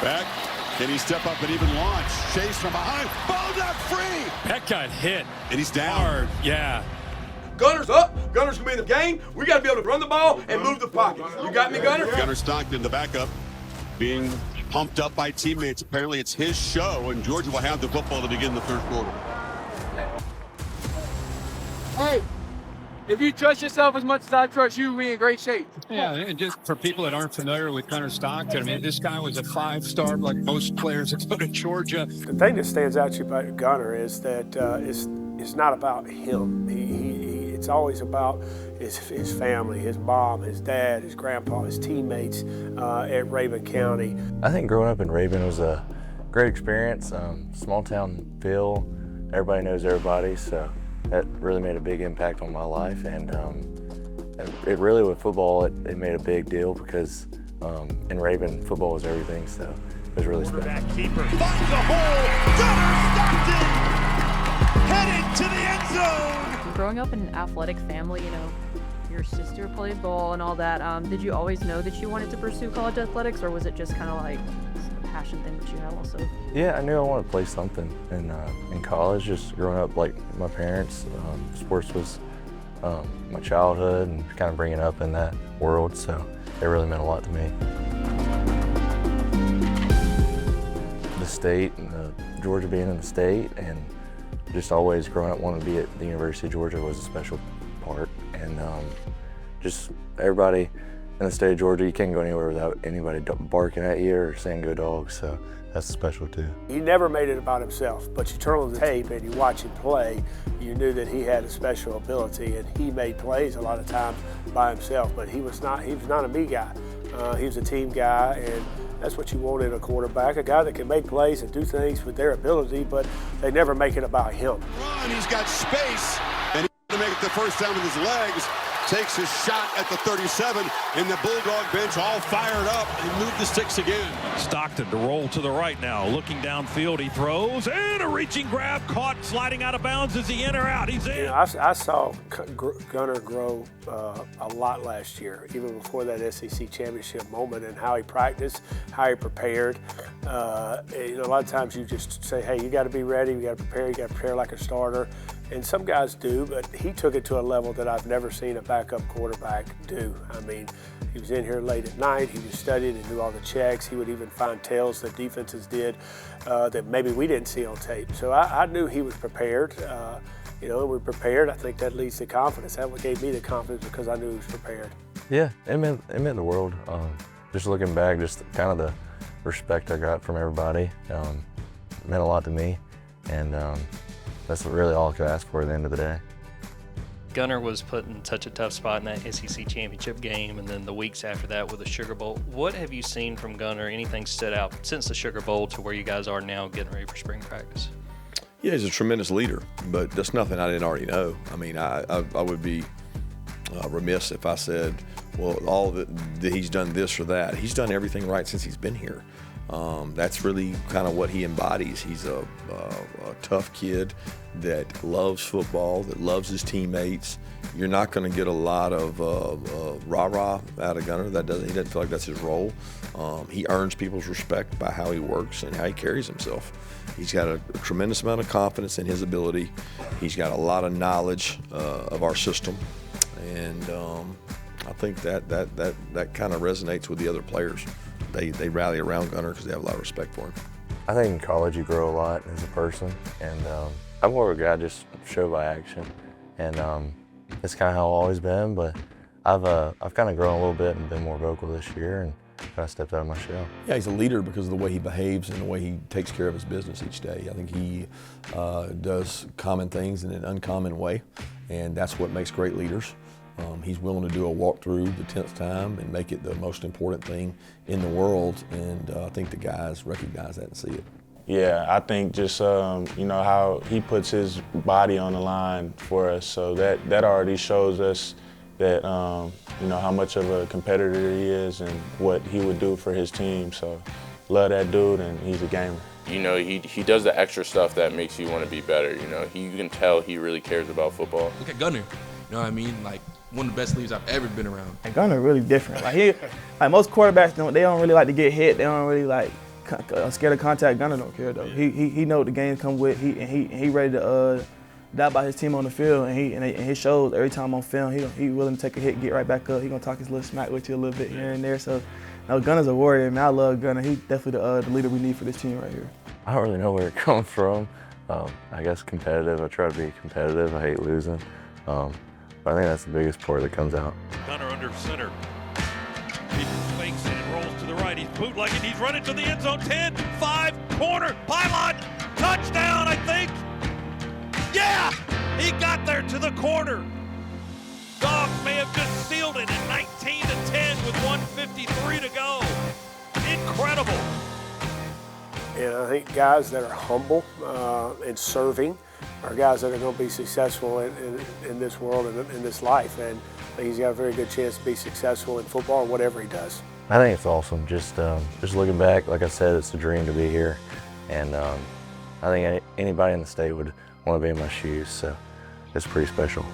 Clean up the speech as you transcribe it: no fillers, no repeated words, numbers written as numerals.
Back. Can he step up and even launch? Chase from behind. Ball not free. That got hit. And he's down. Hard. Yeah. Gunner's up. Gunner's going to be in the game. We got to be able to run the ball and move the pocket. You got me, Gunner? Gunner Stockton, the backup, being pumped up by teammates. Apparently it's his show, and Georgia will have the football to begin the third quarter. Hey, if you trust yourself as much as I trust you, we in great shape. Yeah, and just for people that aren't familiar with Gunner Stockton, I mean, this guy was a 5-star like most players that go to Georgia. The thing that stands out to you about Gunner is that it's not about him. It's always about his family, his mom, his dad, his grandpa, his teammates at Raven County. I think growing up in Raven was a great experience. Small town feel, everybody knows everybody, so that really made a big impact on my life. And it really, with football, it made a big deal because in Raven, football was everything, so it was really special. Quarterback keeper finds a hole. Gunner Stockton heading to the end zone. Growing up in an athletic family, you know, your sister played ball and all that. Did you always know that you wanted to pursue college athletics, or was it just kind of like a passion thing that you had also? Yeah, I knew I wanted to play something in college. Just growing up like my parents, sports was my childhood and kind of bringing up in that world, so it really meant a lot to me. The state and Georgia being in the state, and just always growing up wanting to be at the University of Georgia was a special part. And just everybody in the state of Georgia, you can't go anywhere without anybody barking at you or saying go Dogs, so that's special too. He never made it about himself, but you turn on the tape and you watch him play, you knew that he had a special ability, and he made plays a lot of times by himself, but he was not a me guy. He was a team guy, and that's what you want in a quarterback, a guy that can make plays and do things with their ability, but they never make it about him. Run, he's got space, and he's going to make it the first time with his legs. Takes his shot at the 37, and the Bulldog bench all fired up and moved the sticks again. Stockton to roll to the right now, looking downfield, he throws, and a reaching grab, caught sliding out of bounds. Is he in or out? He's in. You know, I saw Gunner grow a lot last year, even before that SEC championship moment, and how he practiced, how he prepared. You know, a lot of times you just say, hey, you got to be ready, you got to prepare like a starter. And some guys do, but he took it to a level that I've never seen a backup quarterback do. I mean, he was in here late at night, he just studied and knew all the checks. He would even find tells that defenses did that maybe we didn't see on tape. So I knew he was prepared. You know, we're prepared. I think that leads to confidence. That what gave me the confidence, because I knew he was prepared. Yeah, it meant the world. Just looking back, just kind of the respect I got from everybody meant a lot to me, and that's really all I could ask for at the end of the day. Gunner was put in such a tough spot in that SEC championship game, and then the weeks after that with the Sugar Bowl. What have you seen from Gunner? Anything stood out since the Sugar Bowl to where you guys are now getting ready for spring practice? Yeah, he's a tremendous leader, but that's nothing I didn't already know. I mean, I would be remiss if I said, well, all that he's done this or that. He's done everything right since he's been here. That's really kind of what he embodies. He's a tough kid that loves football, that loves his teammates. You're not going to get a lot of rah-rah out of Gunner. He doesn't feel like that's his role. He earns people's respect by how he works and how he carries himself. He's got a tremendous amount of confidence in his ability. He's got a lot of knowledge of our system, and I think that kind of resonates with the other players. They rally around Gunner because they have a lot of respect for him. I think in college you grow a lot as a person, and I'm more of a guy just show by action, and it's kind of how I've always been. But I've kind of grown a little bit and been more vocal this year, and kind of stepped out of my shell. Yeah, he's a leader because of the way he behaves and the way he takes care of his business each day. I think he does common things in an uncommon way, and that's what makes great leaders. He's willing to do a walkthrough the 10th time and make it the most important thing in the world, and I think the guys recognize that and see it. Yeah, I think just you know, how he puts his body on the line for us, so that already shows us that you know, how much of a competitor he is and what he would do for his team. So love that dude, and he's a gamer. You know, he does the extra stuff that makes you want to be better. You know, you can tell he really cares about football. Look at Gunner. You know what I mean? Like, one of the best leaders I've ever been around. And Gunner really different. Like most quarterbacks they don't really like to get hit. They don't really like scared of contact. Gunner don't care though. He know what the game come with. He ready to die by his team on the field, and he shows every time on film. He willing to take a hit, get right back up. He gonna talk his little smack with you a little bit here and there. So, no, Gunner's a warrior, man. I love Gunner. He's definitely the leader we need for this team right here. I don't really know where it comes from. I guess competitive. I try to be competitive. I hate losing. But I think that's the biggest part that comes out. Gunner under center. He fakes it and rolls to the right. He's bootlegging. He's running to the end zone. 10, 5, corner, pylon, touchdown, I think. Yeah, he got there to the corner. Dawgs may have just sealed it at 19-10 with 1:53 to go. Incredible. And I think guys that are humble and serving are guys that are going to be successful in this world and in this life. And I think he's got a very good chance to be successful in football or whatever he does. I think it's awesome. Just looking back, like I said, it's a dream to be here. And I think anybody in the state would want to be in my shoes. So it's pretty special.